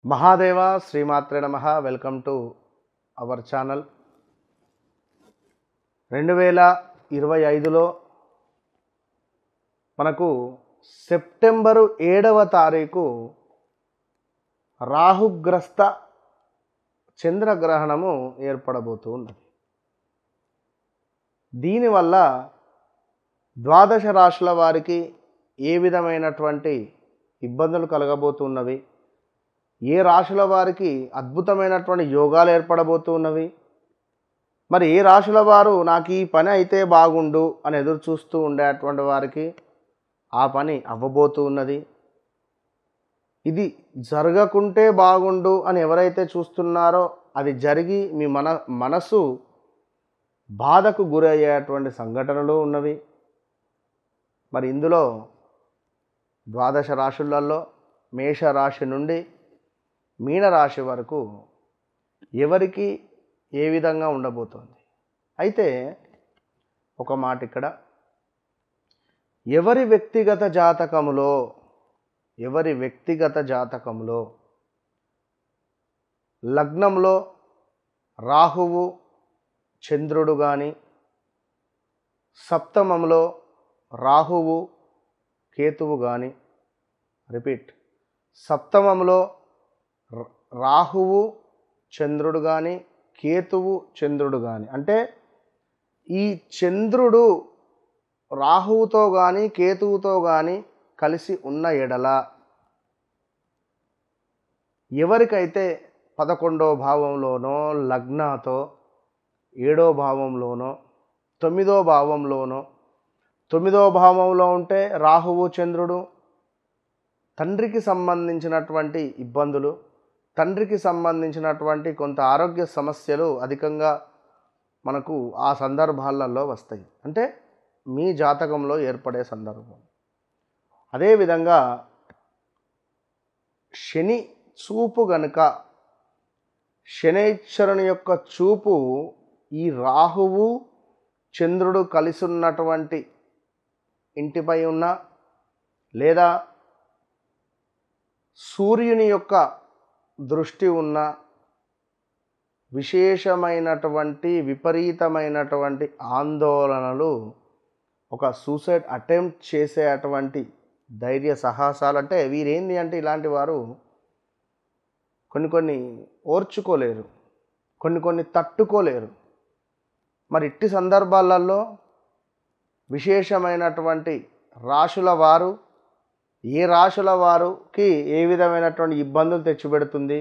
మహాదేవ శ్రీమాత్రే నమః. Welcome to our channel. 2025లో మనకు సెప్టెంబరు 7వ తారీఖు రాహుగ్రస్త చంద్రగ్రహణము ఏర్పడబోతూ ఉన్నది. దీనివల్ల ద్వాదశ రాశుల వారికి ఏ విధమైనటువంటి ఇబ్బందులు కలగబోతున్నవి, ఏ రాశుల వారికి అద్భుతమైనటువంటి యోగాలు ఏర్పడబోతున్నవి, మరి ఏ రాశుల వారు నాకు ఈ పని అయితే బాగుండు అని ఎదురు చూస్తూ ఉండేటువంటి వారికి ఆ పని అవ్వబోతూ ఉన్నది. ఇది జరగకుంటే బాగుండు అని ఎవరైతే చూస్తున్నారో అది జరిగి మీ మనసు బాధకు గురయ్యేటువంటి సంఘటనలు ఉన్నవి. మరి ఇందులో ద్వాదశ రాశులలో మేషరాశి నుండి మీనరాశి వరకు ఎవరికి ఏ విధంగా ఉండబోతోంది. అయితే ఒక మాట ఇక్కడ, ఎవరి వ్యక్తిగత జాతకములో లగ్నంలో రాహువు చంద్రుడు కానీ, సప్తమంలో రాహువు కేతువు కానీ, సప్తమంలో రాహువు చంద్రుడు కానీ, కేతువు చంద్రుడు కానీ, అంటే ఈ చంద్రుడు రాహువుతో కానీ కేతువుతో కానీ కలిసి ఉన్న ఎడల ఎవరికైతే 11వ భావంలోనో లగ్నాతో 7వ భావంలోనో 9వ భావంలోనో, 9వ భావంలో ఉంటే రాహువు చంద్రుడు తండ్రికి సంబంధించినటువంటి ఇబ్బందులు, తండ్రికి సంబంధించినటువంటి కొంత ఆరోగ్య సమస్యలు అధికంగా మనకు ఆ సందర్భాలలో వస్తాయి. అంటే మీ జాతకంలో ఏర్పడే సందర్భం. అదేవిధంగా శని చూపు గనుక, శనైశ్వరుని యొక్క చూపు ఈ రాహువు చంద్రుడు కలిసి ఉన్నటువంటి ఇంటిపై ఉన్న, లేదా సూర్యుని యొక్క దృష్టి ఉన్న విశేషమైనటువంటి విపరీతమైనటువంటి ఆందోళనలు, ఒక సూసైడ్ అటెంప్ట్ చేసేటువంటి ధైర్య సాహసాలు, అంటే వీరేంది అంటే ఇలాంటి వారు కొన్ని ఓర్చుకోలేరు, కొన్ని తట్టుకోలేరు. మరి ఇట్టి సందర్భాలలో విశేషమైనటువంటి రాశుల వారు, ఏ రాశుల వారికి ఏ విధమైనటువంటి ఇబ్బందులు తెచ్చిపెడుతుంది,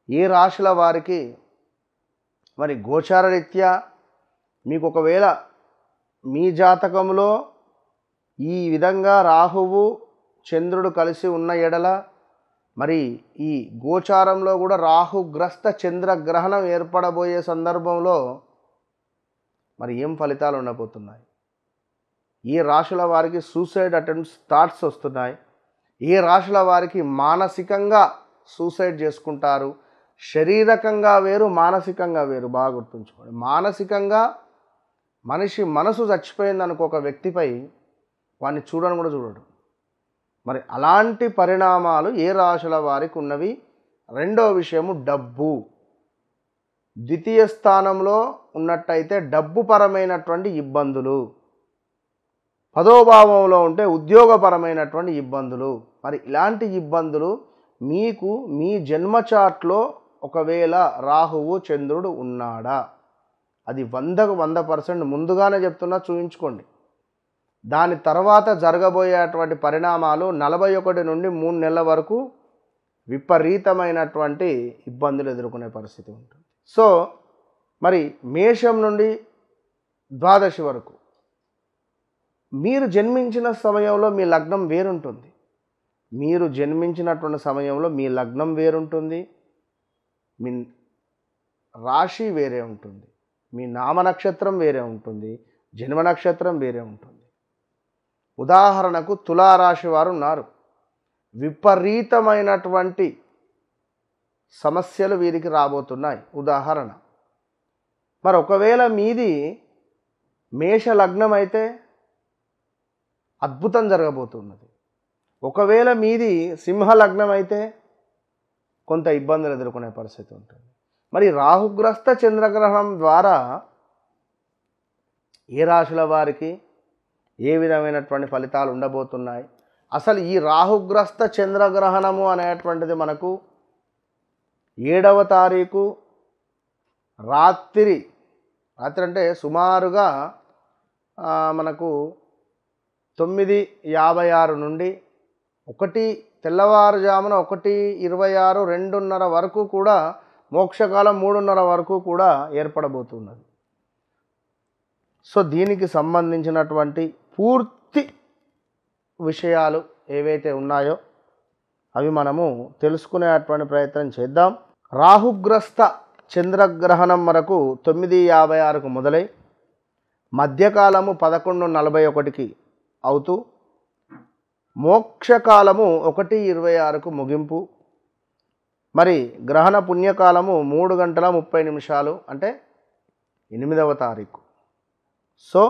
ఏ రాశుల వారికి మరి గోచార రీత్యా మీకు ఒకవేళ మీ జాతకంలో ఈ విధంగా రాహువు చంద్రుడు కలిసి ఉన్న ఎడల, మరి ఈ గోచారంలో కూడా రాహుగ్రస్త చంద్రగ్రహణం ఏర్పడబోయే సందర్భంలో మరి ఏం ఫలితాలు ఉండబోతున్నాయి, ఏ రాశుల వారికి సూసైడ్ అటెంప్ట్స్ థాట్స్ వస్తున్నాయి, ఏ రాశుల వారికి మానసికంగా సూసైడ్ చేసుకుంటారు. శారీరకంగా వేరు, మానసికంగా వేరు. బాగా గుర్తుంచుకోండి. మానసికంగా మనిషి మనసు చచ్చిపోయింది అనుకో ఒక వ్యక్తిపై, వాడిని చూడని కూడా చూడడు. మరి అలాంటి పరిణామాలు ఏ రాశుల వారికి ఉన్నవి. రెండవ విషయము డబ్బు. ద్వితీయ స్థానంలో ఉన్నట్టయితే డబ్బు పరమైనటువంటి ఇబ్బందులు, 10వ భావంలో ఉంటే ఉద్యోగపరమైనటువంటి ఇబ్బందులు. మరి ఇలాంటి ఇబ్బందులు మీకు మీ జన్మ చార్ట్లో ఒకవేళ రాహువు చంద్రుడు ఉన్నాడా, అది 100కు 100% ముందుగానే చెప్తున్నా, చూయించుకోండి. దాని తర్వాత జరగబోయేటువంటి పరిణామాలు 41 నుండి 3 నెలల వరకు విపరీతమైనటువంటి ఇబ్బందులు ఎదుర్కొనే పరిస్థితి ఉంటుంది. సో మరి మేషం నుండి ద్వాదశి వరకు మీరు జన్మించిన సమయంలో మీ లగ్నం వేరుంటుంది. మీరు జన్మించినటువంటి సమయంలో మీ లగ్నం వేరుంటుంది, మీ రాశి వేరే ఉంటుంది, మీ నామ నక్షత్రం వేరే ఉంటుంది, జన్మ నక్షత్రం వేరే ఉంటుంది. ఉదాహరణకు తులారాశి వారు ఉన్నారు. విపరీతమైనటువంటి సమస్యలు వీరికి రాబోతున్నాయి. ఉదాహరణ, మరి ఒకవేళ మీది మేష లగ్నం అయితే అద్భుతం జరగబోతున్నది. ఒకవేళ మీది సింహ లగ్నం అయితే కొంత ఇబ్బందులు ఎదుర్కొనే పరిస్థితి ఉంటుంది. మరి రాహుగ్రస్త చంద్రగ్రహణం ద్వారా ఏ రాశుల వారికి ఏ విధమైనటువంటి ఫలితాలు ఉండబోతున్నాయి? అసలు ఈ రాహుగ్రస్త చంద్రగ్రహణము అనేటువంటిది మనకు 7వ తారీఖు రాత్రి అంటే సుమారుగా మనకు 9:56 నుండి తెల్లవారుజామున 1:26 2:30 వరకు కూడా మోక్షకాలం 3:30 వరకు కూడా ఏర్పడబోతున్నది. సో దీనికి సంబంధించినటువంటి పూర్తి విషయాలు ఏవైతే ఉన్నాయో అవి మనము తెలుసుకునేటువంటి ప్రయత్నం చేద్దాం. రాహుగ్రస్త చంద్రగ్రహణం మనకు 9:56కు మొదలై మధ్యకాలము 11:41కి అవుతూ మోక్షకాలము 1:26కు ముగింపు. మరి గ్రహణ పుణ్యకాలము 3:30 అంటే 8వ తారీఖు. సో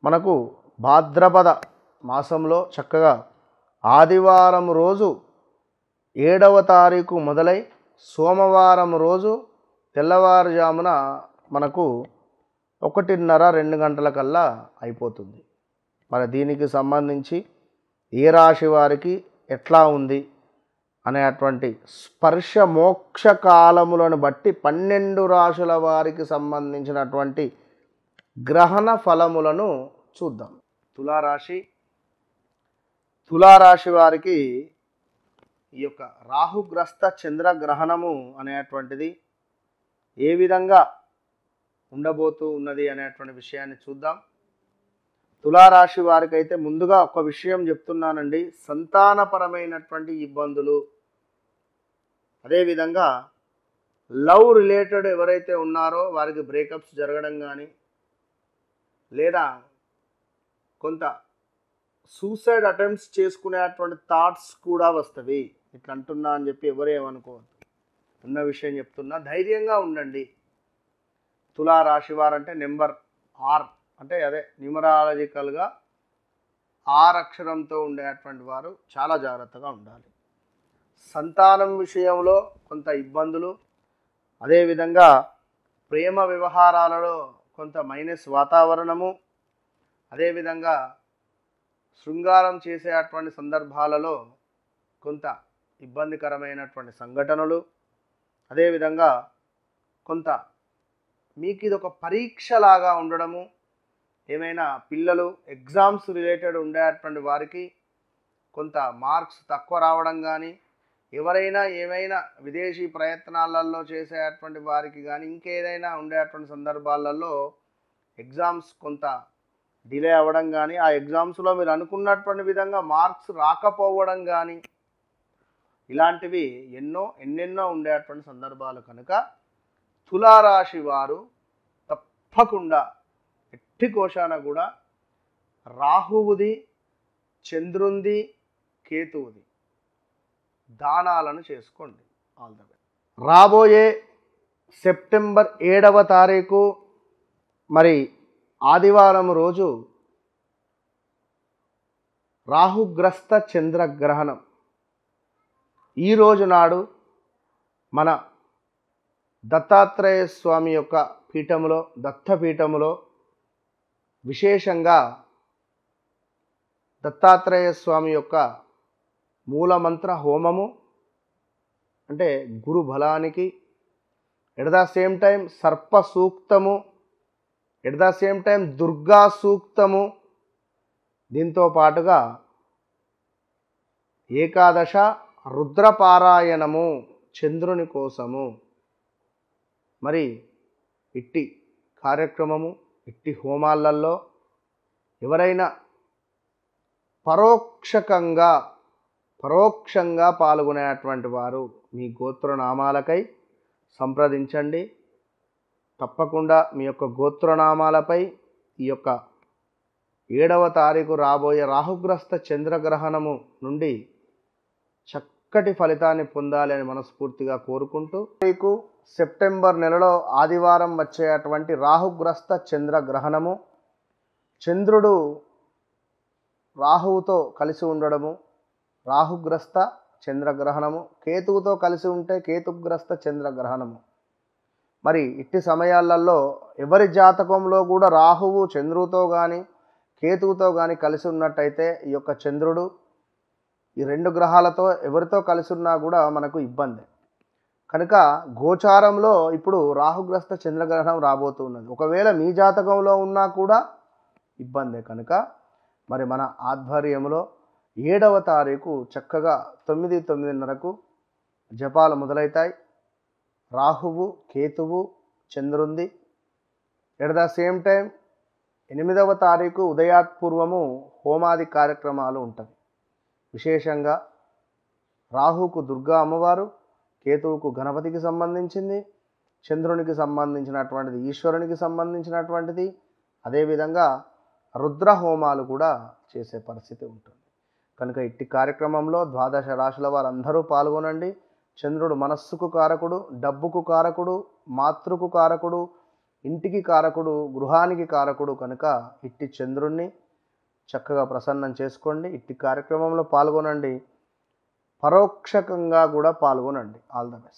మనకు భాద్రపద మాసంలో చక్కగా ఆదివారం రోజు 7వ తారీఖు మొదలై సోమవారం రోజు తెల్లవారుజామున మనకు 1:30 2 అయిపోతుంది. మరి దీనికి సంబంధించి ఏ రాశి వారికి ఎట్లా ఉంది అనేటువంటి స్పర్శ మోక్ష కాలములను బట్టి 12 రాశుల వారికి సంబంధించినటువంటి గ్రహణ ఫలములను చూద్దాం. తులారాశి వారికి ఈ యొక్క రాహుగ్రస్త చంద్రగ్రహణము అనేటువంటిది ఏ విధంగా ఉండబోతూ ఉన్నది అనేటువంటి విషయాన్ని చూద్దాం. తులారాశి వారికి అయితే ముందుగా ఒక విషయం చెప్తున్నానండి, సంతానపరమైనటువంటి ఇబ్బందులు, అదేవిధంగా లవ్ రిలేటెడ్ ఎవరైతే ఉన్నారో వారికి బ్రేకప్స్ జరగడం కానీ, లేదా కొంత సూసైడ్ అటెంప్ట్స్ చేసుకునేటువంటి థాట్స్ కూడా వస్తవి. ఇట్లా అంటున్నా అని చెప్పి ఎవరేమనుకోవద్దు, ఉన్న విషయం చెప్తున్నా, ధైర్యంగా ఉండండి. తులారాశి వారంటే నెంబర్ ఆర్ అంటే అదే న్యూమరాలజికల్గా 6 అక్షరంతో ఉండేటువంటి వారు చాలా జాగ్రత్తగా ఉండాలి. సంతానం విషయంలో కొంత ఇబ్బందులు, అదేవిధంగా ప్రేమ వ్యవహారాలలో కొంత మైనస్ వాతావరణము, అదేవిధంగా శృంగారం చేసేటువంటి సందర్భాలలో కొంత ఇబ్బందికరమైనటువంటి సంఘటనలు, అదేవిధంగా కొంత మీకు ఇది ఒక పరీక్షలాగా ఉండడము, ఏమైనా పిల్లలు ఎగ్జామ్స్ రిలేటెడ్ ఉండేటువంటి వారికి కొంత మార్క్స్ తక్కువ రావడం కానీ, ఎవరైనా ఏమైనా విదేశీ ప్రయత్నాలలో చేసేటువంటి వారికి కానీ, ఇంకేదైనా ఉండేటువంటి సందర్భాలలో ఎగ్జామ్స్ కొంత డిలే అవ్వడం కానీ, ఆ ఎగ్జామ్స్లో మీరు అనుకున్నటువంటి విధంగా మార్క్స్ రాకపోవడం కానీ, ఇలాంటివి ఎన్నెన్నో ఉండేటువంటి సందర్భాలు కనుక తులారాశి వారు తప్పకుండా ఎట్టి కోశాన కూడా రాహువుది, చంద్రుంది, కేతువుది దానాలను చేసుకోండి. All the best. రాబోయే సెప్టెంబర్ 7వ తారీఖు మరి ఆదివారం రోజు రాహుగ్రస్త చంద్రగ్రహణం. ఈరోజు నాడు మన దత్తాత్రేయ స్వామి యొక్క పీఠములో, దత్తపీఠములో విశేషంగా దత్తాత్రేయ స్వామి యొక్క మూలమంత్ర హోమము, అంటే గురు బలానికి, ఎట్ ద సేమ్ టైం సర్ప సూక్తము, at the same time Durga సూక్తము, దీంతో పాటుగా ఏకాదశ రుద్రపారాయణము చంద్రుని కోసము. మరి ఇట్టి కార్యక్రమము, ఇట్టి హోమాలలో ఎవరైనా పరోక్షంగా పాల్గొనేటువంటి వారు మీ గోత్రనామాలకై సంప్రదించండి. తప్పకుండా మీ యొక్క గోత్రనామాలపై ఈ యొక్క 7వ తారీఖు రాబోయే రాహుగ్రస్త చంద్రగ్రహణము నుండి చక్కటి ఫలితాన్ని పొందాలి అని మనస్ఫూర్తిగా కోరుకుంటూ, మీకు సెప్టెంబర్ నెలలో ఆదివారం వచ్చేటువంటి రాహుగ్రస్త చంద్రగ్రహణము, చంద్రుడు రాహువుతో కలిసి ఉండడము, రాహుగ్రస్త చంద్రగ్రహణము, కేతువుతో కలిసి ఉంటే కేతుగ్రస్త చంద్రగ్రహణము. మరి ఇట్టి సమయాలలో ఎవరి జాతకంలో కూడా రాహువు చంద్రుడితో కానీ కేతువుతో కానీ కలిసి ఉన్నట్టయితే ఈ యొక్క చంద్రుడు ఈ రెండు గ్రహాలతో ఎవరితో కలిసి ఉన్నా కూడా మనకు ఇబ్బంది. కనుక గోచారంలో ఇప్పుడు రాహుగ్రస్త చంద్రగ్రహణం రాబోతున్నది. ఒకవేళ మీ జాతకంలో ఉన్నా కూడా ఇబ్బందే. కనుక మరి మన ఆధ్వర్యంలో 7వ తారీఖు చక్కగా 9:30కు జపాలు మొదలవుతాయి. రాహువు, కేతువు, చంద్రుంది. ఎట్ ద సేమ్ టైం 8వ తారీఖు ఉదయాత్పూర్వము హోమాది కార్యక్రమాలు ఉంటాయి. విశేషంగా రాహుకు దుర్గా అమ్మవారు, కేతువుకు గణపతికి సంబంధించింది, చంద్రునికి సంబంధించినటువంటిది ఈశ్వరునికి సంబంధించినటువంటిది, అదేవిధంగా రుద్ర హోమాలు కూడా చేసే పరిస్థితి ఉంటుంది. కనుక ఇట్టి కార్యక్రమంలో 12 రాశుల వారందరూ పాల్గొనండి. చంద్రుడు మనస్సుకు కారకుడు, డబ్బుకు కారకుడు, మాతృకు కారకుడు, ఇంటికి కారకుడు, గృహానికి కారకుడు. కనుక ఇట్టి చంద్రుణ్ణి చక్కగా ప్రసన్నం చేసుకోండి. ఇట్టి కార్యక్రమంలో పాల్గొనండి. పరోక్షకంగా కూడా పాల్గొనండి. All the best.